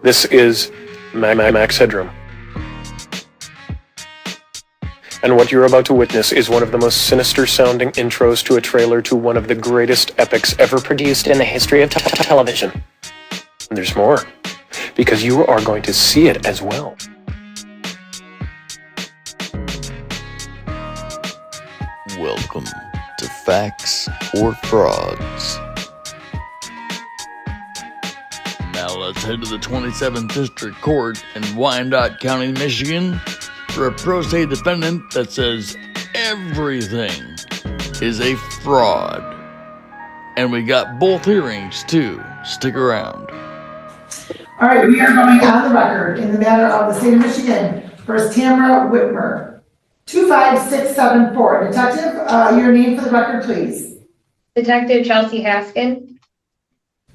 This is Max Headroom. And what you're about to witness is one of the most sinister-sounding intros to a trailer to one of the greatest epics ever produced in the history of television. And there's more, because you are going to see it as well. Welcome to Facts or Frauds. Now let's head to the 27th District Court in Wyandotte County, Michigan, for a pro se defendant that says everything is a fraud. And we got both hearings too. Stick around. All right, we are going on the record in the matter of the state of Michigan versus Tamara Whitmer. 25674. Detective, your name for the record, please. Detective Chelsea Haskin.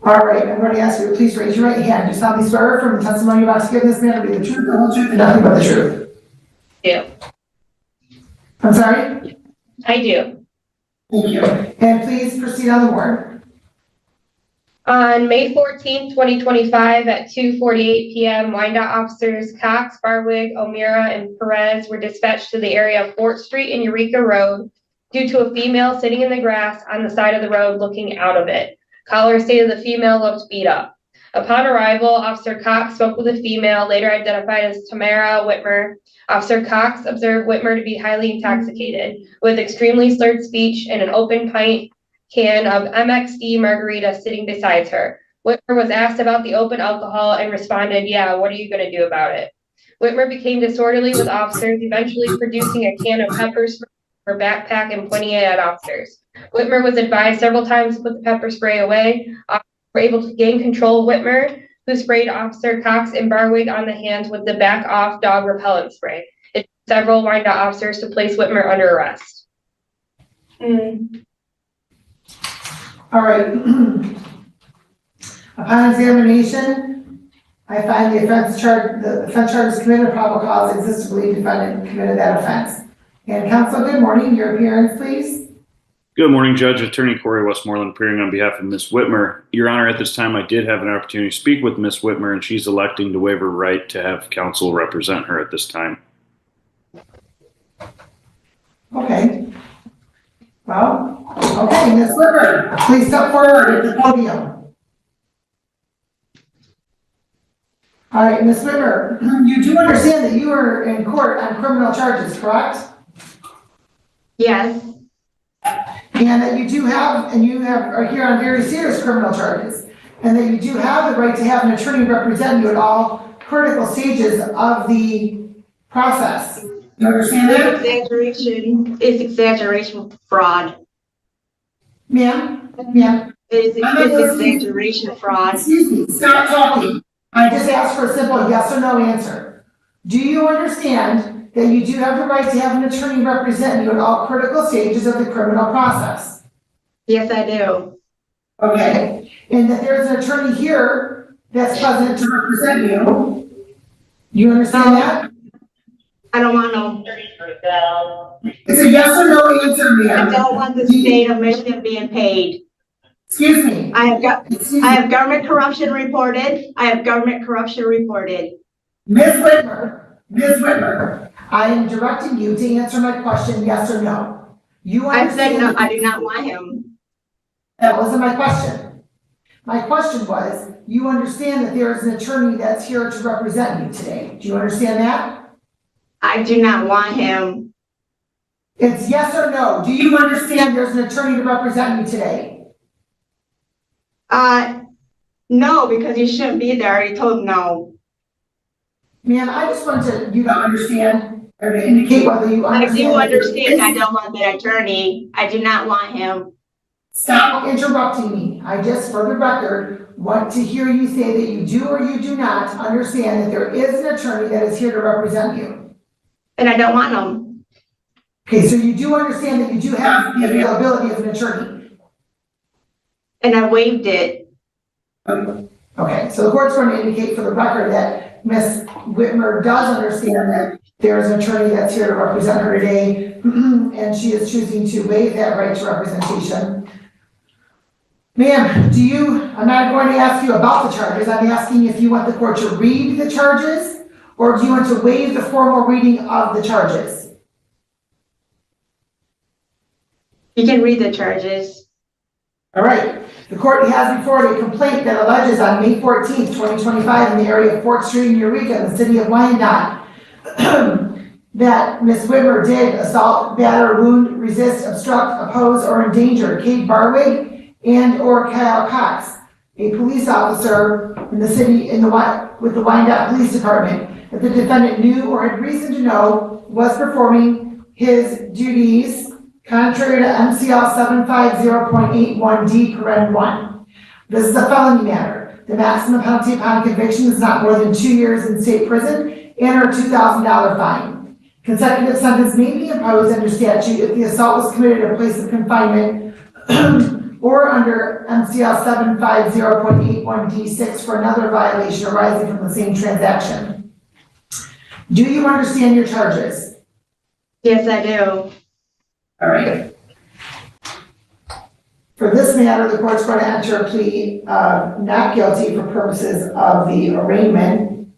All right, I'm going to ask you to please raise your right hand. Do solemnly swear from the testimony you're about to give this matter to be the truth, the whole truth, and nothing but the truth? Do. I'm sorry? I do. Thank you. And please proceed on the warrant. On May 14th, 2025 at 2:48 p.m., Wyandotte officers Cox, Barwig, O'Meara, and Perez were dispatched to the area of Fort Street and Eureka Road due to a female sitting in the grass on the side of the road looking out of it. Caller stated the female looked beat up. Upon arrival, Officer Cox spoke with the female, later identified as Tamara Whitmer. Officer Cox observed Whitmer to be highly intoxicated, with extremely slurred speech and an open pint can of MXD margarita sitting beside her. Whitmer was asked about the open alcohol and responded, "Yeah, what are you going to do about it?" Whitmer became disorderly with officers, eventually producing a can of pepper spray from her backpack and pointing it at officers. Whitmer was advised several times to put the pepper spray away. Officers were able to gain control of Whitmer, who sprayed Officer Cox and Barwig on the hands with the back off dog repellent spray. It took several Wyandotte officers to place Whitmer under arrest. All right. Upon examination, I find the offense charge is committed, probable cause exists to believe defendant committed that offense. And counsel, good morning. Your appearance, please. Good morning, Judge. Attorney Corey Westmoreland appearing on behalf of Ms. Whitmer. Your Honor, at this time I did have an opportunity to speak with Ms. Whitmer, and she's electing to waive her right to have counsel represent her at this time. Okay. Well, okay, Ms. Whitmer, please step forward at the podium. All right, Ms. Whitmer, you do understand that you are in court on criminal charges, correct? Yes. And that you do have, are here on very serious criminal charges, and that you do have the right to have an attorney represent you at all critical stages of the process. You understand that? It's exaggeration fraud. Ma'am? It's exaggeration fraud. Excuse me, stop talking. I just asked for a simple yes or no answer. Do you understand that you do have the right to have an attorney represent you at all critical stages of the criminal process? Yes, I do. Okay. And that there's an attorney here that's present to represent you. You understand that? I don't want no. It's a yes or no answer, ma'am. I don't want the state of Michigan being paid. Excuse me. I have government corruption reported. Ms. Whitmer, I am directing you to answer my question, yes or no. I said no, I do not want him. That wasn't my question. My question was, you understand that there is an attorney that's here to represent you today. Do you understand that? I do not want him. It's yes or no. Do you understand there's an attorney to represent you today? No, because he shouldn't be there. He told no. Ma'am, I just wanted you to understand or to indicate whether you understand. I do understand I don't want the attorney. I do not want him. Stop interrupting me. I just, for the record, want to hear you say that you do or you do not understand that there is an attorney that is here to represent you. And I don't want him. Okay, so you do understand that you do have the availability of an attorney. And I waived it. Okay, so the court's going to indicate for the record that Ms. Whitmer does understand that there is an attorney that's here to represent her today, and she is choosing to waive that right to representation. Ma'am, I'm not going to ask you about the charges, I'm asking if you want the court to read the charges, or do you want to waive the formal reading of the charges? You can read the charges. All right, the court has before it a complaint that alleges on May 14th, 2025, in the area of Fort Street in Eureka, in the city of Wyandotte, that Ms. Waiver did assault, batter, wound, resist, obstruct, oppose, or endanger Kate Barwig and or Kyle Cox, a police officer in the city with the Wyandotte Police Department, that the defendant knew or had reason to know was performing his duties contrary to MCL 750.81D, paren 1. This is a felony matter. The maximum penalty upon conviction is not more than 2 years in state prison and or $2,000 fine. Consecutive sentence may be imposed under statute if the assault was committed at a place of confinement or under MCL 750.81D6 for another violation arising from the same transaction. Do you understand your charges? Yes, I do. All right. For this matter, the court's going to enter a plea of not guilty for purposes of the arraignment.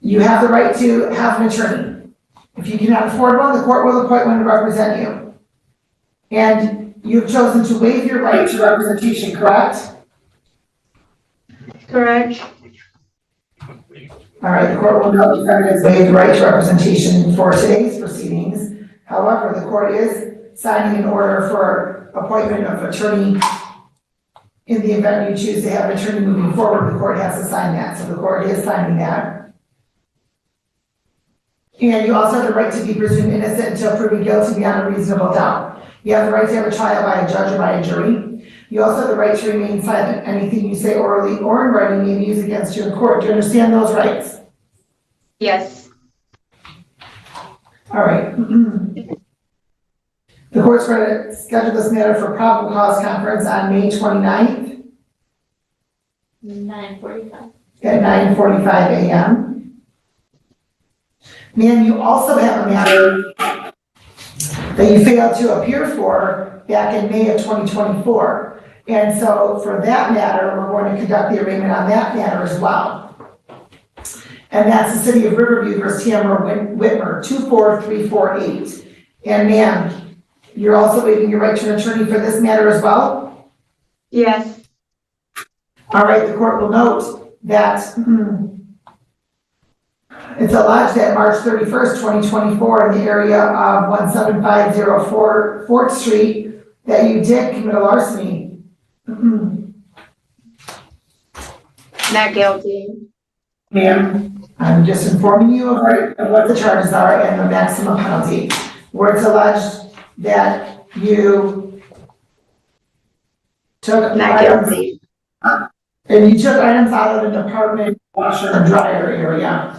You have the right to have an attorney. If you cannot afford one, the court will appoint one to represent you. And you've chosen to waive your right to representation, correct? Correct. All right, the court will note the defendant has waived the right to representation for today's proceedings. However, the court is signing an order for appointment of attorney in the event you choose to have an attorney moving forward. The court has to sign that, so the court is signing that. And you also have the right to be presumed innocent until proven guilty beyond a reasonable doubt. You have the right to have a trial by a judge or by a jury. You also have the right to remain silent. Anything you say orally or in writing may be used against you in court. Do you understand those rights? Yes. All right. The court's going to schedule this matter for probable cause conference on May 29th. 9:45. At 9:45 a.m. Ma'am, you also have a matter that you failed to appear for back in May of 2024. And so for that matter, we're going to conduct the arraignment on that matter as well. And that's the City of Riverview versus Tamara Whitmer, 24348. And ma'am, you're also waiving your right to an attorney for this matter as well? Yes. All right, the court will note that it's alleged that March 31st, 2024, in the area of 17504 4th Street, that you did commit a larceny. Not guilty. Ma'am, I'm just informing you of what the charges are and the maximum penalty. Where it's alleged that you took Not guilty. and you took items out of the department washer and dryer area.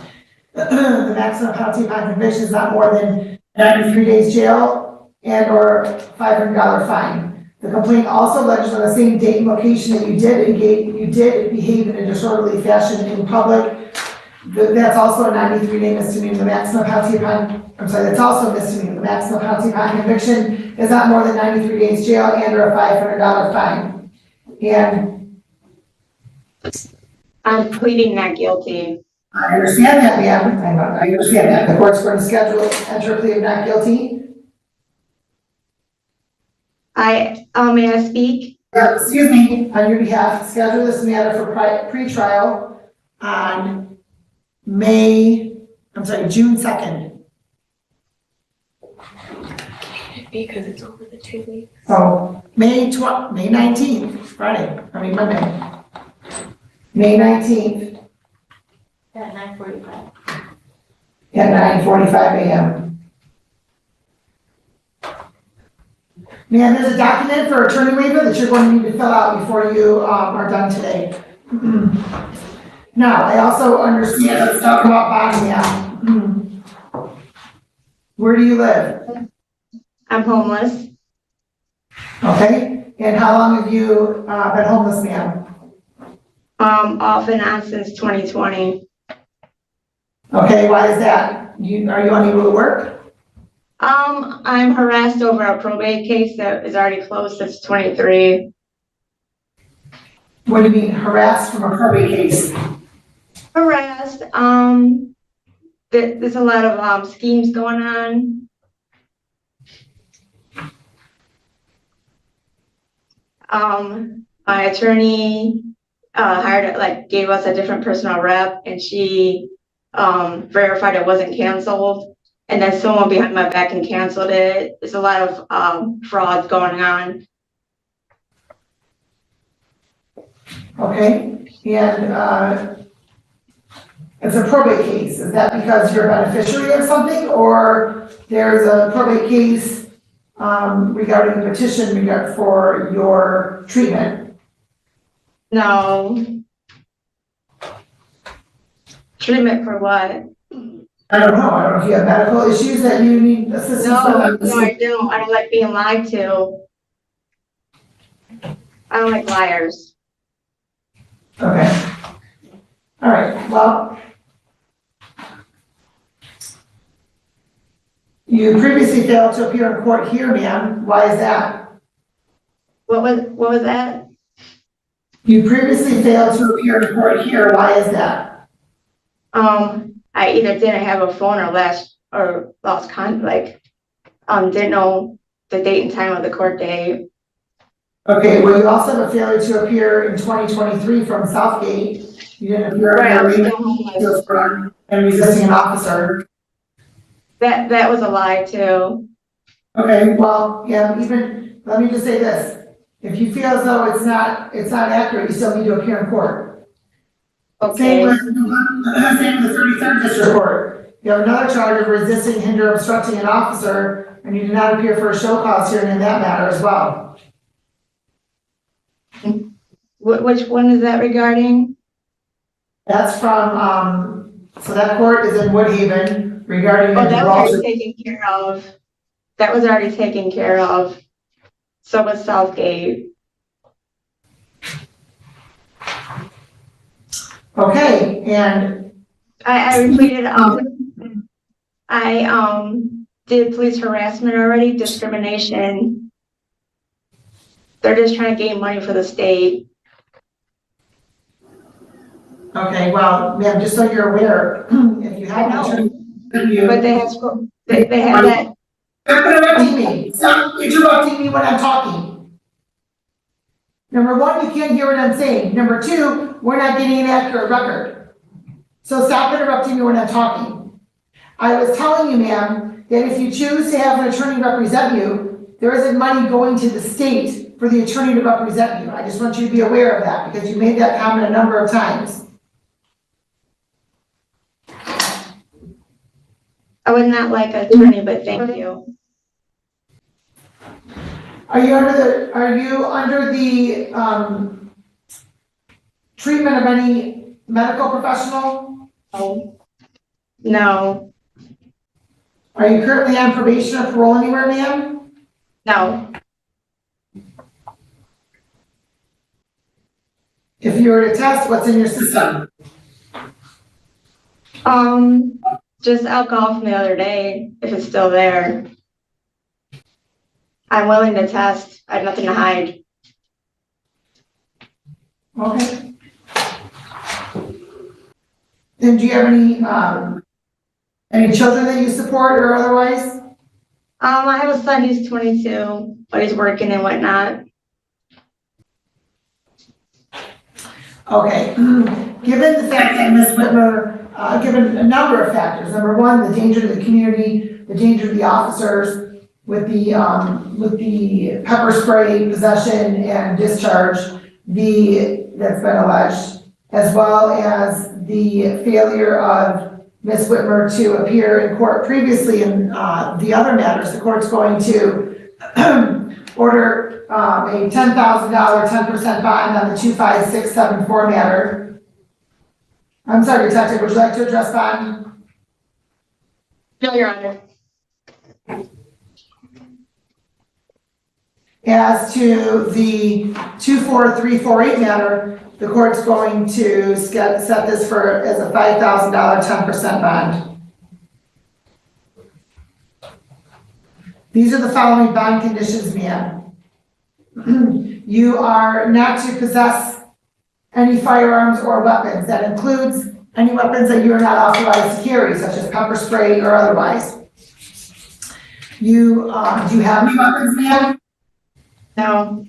The maximum penalty upon conviction is not more than 93 days jail and or $500 fine. The complaint also alleges on the same date and location that you did behave in a disorderly fashion in public. That's also a 93-day misdemeanor. The maximum penalty that's also a misdemeanor. The maximum penalty upon conviction is not more than 93 days jail and or a $500 fine. And I'm pleading not guilty. I understand that, ma'am. I understand that. The court's going to enter a plea of not guilty. May I speak? Excuse me, on your behalf, schedule this matter for pre-trial on June 2nd. Because it's over the 2 weeks. So May 19th, Monday. May 19th At 9:45. at 9:45 a.m. Ma'am, there's a document for attorney waiver that you're going to need to fill out before you are done today. Now, I also understand, let's talk about bond now. Where do you live? I'm homeless. Okay, and how long have you been homeless, ma'am? Off and on since 2020. Okay, why is that? Are you unable to work? I'm harassed over a probate case that is already closed since 23. What do you mean harassed from a probate case? Harassed, there's a lot of, schemes going on. My attorney, gave us a different personal rep, and she, verified it wasn't canceled. And then someone behind my back and canceled it. There's a lot of, fraud going on. Okay, and, it's a probate case. Is that because you're a beneficiary of something, or there's a probate case, regarding a petition for your treatment? No. Treatment for what? I don't know. I don't know if you have medical issues that you need assistance No, with. no, I don't. I don't like being lied to. I don't like liars. Okay. All right, well. You previously failed to appear in court here, ma'am. Why is that? What was that? You previously failed to appear in court here. Why is that? I either didn't have a phone or lost contact, didn't know the date and time of the court date. Okay, well, you also have a failure to appear in 2023 from Southgate. You didn't appear Right, I was in still homeless. and resisting an officer. That was a lie too. Okay, well, yeah, let me just say this. If you feel as though it's not accurate, you still need to appear in court. Okay. Same with the 33rd District Court. You have another charge of resisting, hinder, obstructing an officer, and you did not appear for a show cause hearing in that matter as well. Which one is that regarding? That's from, so that court is in Woodhaven regarding. Oh, that was already taken care of. That was already taken care of. So was Southgate. Okay, and I repeated, I did police harassment already, discrimination. They're just trying to gain money for the state. okay, well, ma'am, just so you're aware, if you have I an attorney, But they have that. Stop interrupting me. Stop interrupting me when I'm talking. Number one, you can't hear what I'm saying. Number two, we're not getting an accurate record. So stop interrupting me when I'm talking. I was telling you, ma'am, that if you choose to have an attorney represent you, there isn't money going to the state for the attorney to represent you. I just want you to be aware of that because you made that comment a number of times. I would not like an attorney, but thank you. Are you under the treatment of any medical professional? No. Are you currently on probation or parole anywhere, ma'am? No. If you were to test, what's in your system? Just alcohol from the other day, if it's still there. I'm willing to test. I have nothing to hide. Okay. And do you have any children that you support or otherwise? I have a son, he's 22, but he's working and whatnot. Okay. Given the fact that Ms. Whitmer, given a number of factors, number one, the danger to the community, the danger to the officers, with the pepper spray possession and discharge, that's been alleged, as well as the failure of Ms. Whitmer to appear in court previously in the other matters, the court's going to order a $10,000 10% bond on the 25674 matter. I'm sorry, Detective, would you like to address bond? No, Your Honor. As to the 24348 matter, the court's going to set this as a $5,000 10% bond. These are the following bond conditions, ma'am. You are not to possess any firearms or weapons. That includes any weapons that you are not authorized to carry, such as pepper spray or otherwise. Do you have any weapons, ma'am? No.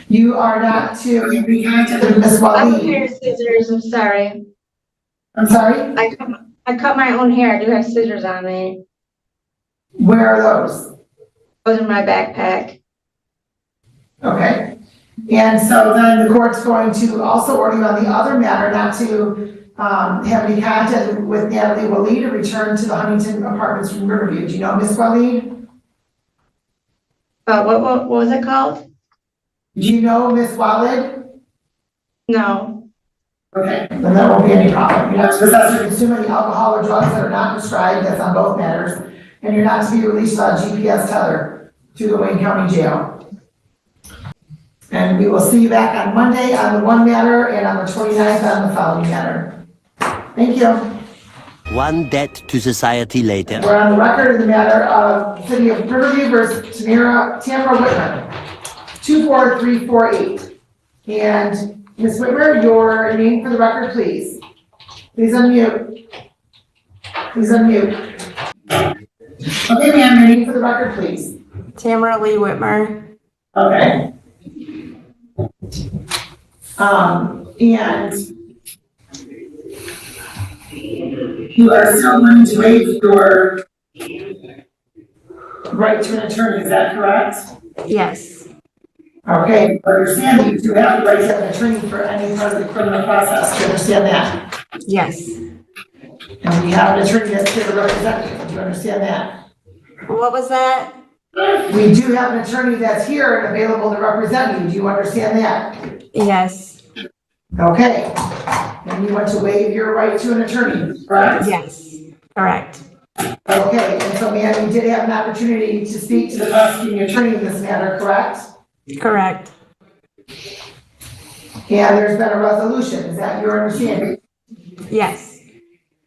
You are not to be contacted with Ms. I have a Waleed. pair of scissors, I'm sorry. I'm sorry? I cut my own hair, I do have scissors on me. Where are those? Those in my backpack. Okay. And so then the court's going to also order you on the other matter not to have any contact with Natalie Waleed to return to the Huntington Apartments from Riverview. Do you know Ms. Waleed? What was it called? Do you know Ms. Waleed? No. Okay, then there won't be any problem. You're not to possess or consume any alcohol or drugs that are not prescribed, that's on both matters. And you're not to be released without GPS tether to the Wayne County Jail. And we will see you back on Monday on the one matter and on the 29th on the following matter. Thank you. One debt to society later. We're on the record in the matter of City of Riverview versus Tamara Whitmer, 24348. And Ms. Whitmer, your name for the record, please. Please unmute. Please unmute. Okay, ma'am, your name for the record, please. Tamara Lee Whitmer. Okay. And you are still willing to waive your right to an attorney, is that correct? Yes. Okay, I understand that you do have the right to have an attorney for any part of the criminal process, do you understand that? Yes. And we have an attorney that's here to represent you, do you understand that? What was that? We do have an attorney that's here and available to represent you, do you understand that? Yes. Okay, and you want to waive your right to an attorney, correct? Yes. Correct. Okay, and so ma'am, you did have an opportunity to speak to the prosecuting attorney in this matter, correct? Correct. And there's been a resolution, is that your understanding? Yes.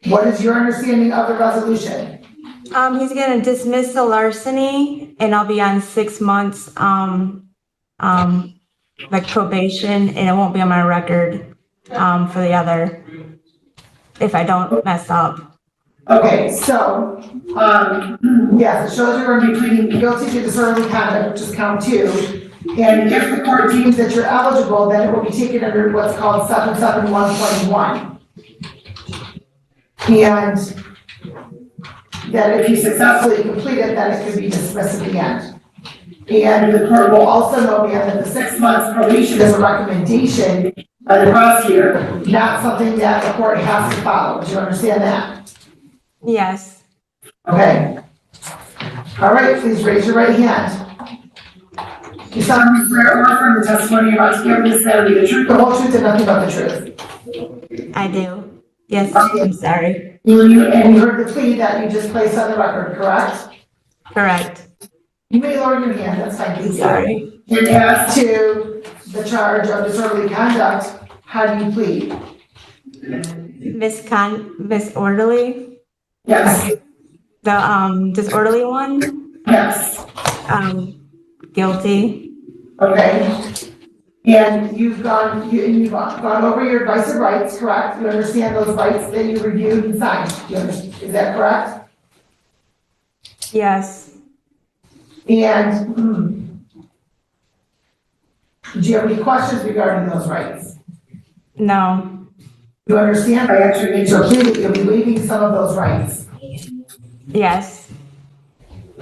What is your understanding of the resolution? He's gonna dismiss the larceny and I'll be on 6 months, like probation, and it won't be on my record, for the other, if I don't mess up. Okay, so, yes, it shows you're going to be pleading guilty to disorderly conduct, which is count 2. And if the court deems that you're eligible, then it will be taken under what's called 771.1. And that if you successfully complete it, then it could be dismissed at the end. And the court will also know, ma'am, that the 6 months probation is a recommendation by the prosecutor, not something that the court has to follow. Do you understand that? Yes. Okay. All right, please raise your right hand. You solemnly swear or affirm the testimony you're about to give in this matter to be the truth, the whole truth, and nothing but the truth. I do. Yes, I'm sorry. And you heard the plea that you just placed on the record, correct? Correct. You may lower your hand, that's fine. I'm sorry. And as to the charge of disorderly conduct, how do you plead? Misorderly? Yes. The, disorderly one? Yes. Guilty. Okay. And you've gone over your advice of rights, correct? You understand those rights that you reviewed and signed. Is that correct? Yes. And do you have any questions regarding those rights? No. You understand by entering into a plea that you'll be waiving some of those rights. Yes.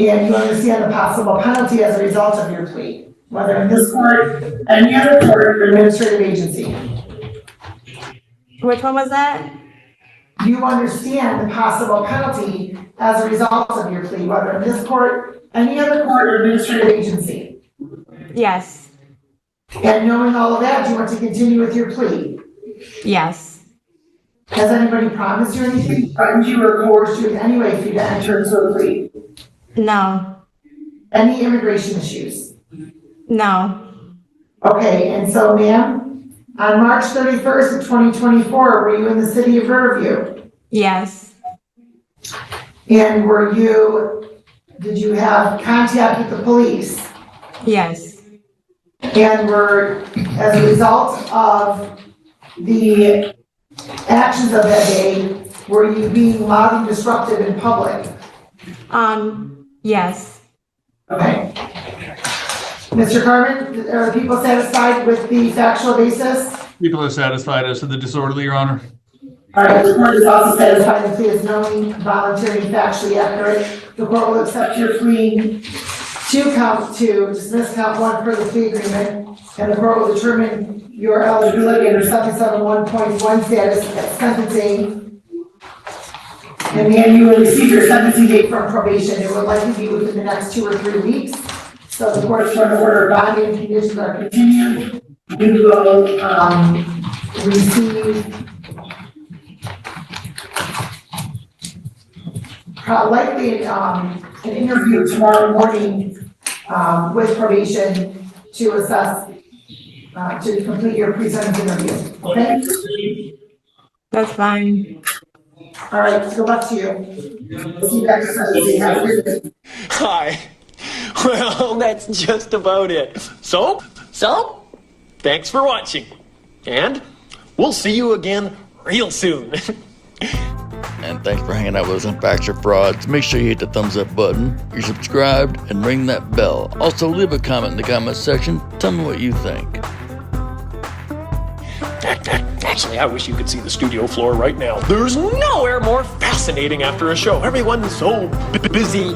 And you understand the possible penalty as a result of your plea, whether in this court, any other court, or administrative agency. Which one was that? You understand the possible penalty as a result of your plea, whether in this court, any other court, or administrative agency. Yes. And knowing all of that, do you want to continue with your plea? Yes. Has anybody promised you anything, threatened you, or coerced you in any way for you to enter into a plea? No. Any immigration issues? No. Okay, and so ma'am, on March 31st of 2024, were you in the city of Riverview? Yes. And did you have contact with the police? Yes. And were, as a result of the actions of that day, were you being loud and disruptive in public? Yes. Okay. Mr. Carmen, are people satisfied with the factual basis? People are satisfied as to the disorderly, Your Honor. All right, the court is also satisfied the plea is knowing, voluntary, and factually accurate. The court will accept your plea to dismiss count 1 per the plea agreement, and the court will determine your eligibility under 771.1 status at sentencing. And then you will receive your sentencing date from probation. It will likely be within the next 2 or 3 weeks. So the court's going to order bond and conditions are continued. You will receive likely an interview tomorrow morning with probation to assess, to complete your pre-sentence interview. Okay? That's fine. All right, let's go back to you. See you back at sentencing. Have a good day. Hi. Well, that's just about it. So, thanks for watching. And we'll see you again real soon. And thanks for hanging out with us on Facts or Frauds. Make sure you hit the thumbs up button, you're subscribed, and ring that bell. Also, leave a comment in the comment section. Tell me what you think. Actually, I wish you could see the studio floor right now. There's nowhere more fascinating after a show. Everyone's so busy.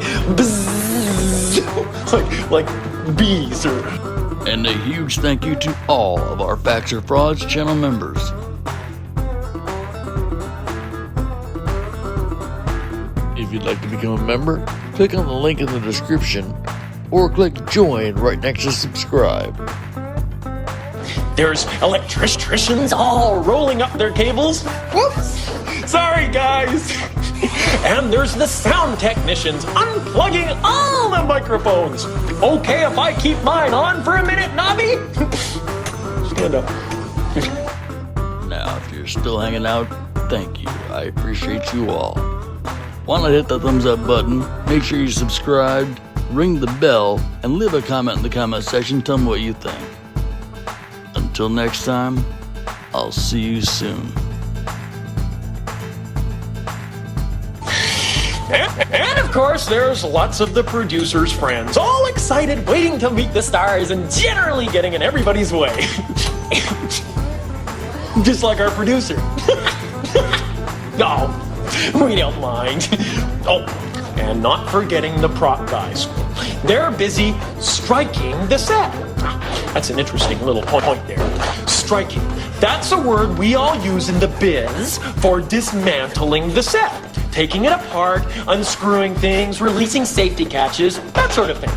Like bees or... And a huge thank you to all of our Facts or Frauds channel members. If you'd like to become a member, click on the link in the description or click join right next to subscribe. There's electricians all rolling up their cables. Whoops! Sorry, guys. And there's the sound technicians unplugging all the microphones. Okay if I keep mine on for a minute, Nobby? Stand up. Now, if you're still hanging out, thank you. I appreciate you all. Why not hit the thumbs up button, make sure you're subscribed, ring the bell, and leave a comment in the comment section. Tell me what you think. Until next time, I'll see you soon. And of course, there's lots of the producer's friends, all excited, waiting to meet the stars and generally getting in everybody's way. Just like our producer. No, we don't mind. Oh, and not forgetting the prop guys. They're busy striking the set. That's an interesting little point there. Striking. That's a word we all use in the biz for dismantling the set. Taking it apart, unscrewing things, releasing safety catches, that sort of thing.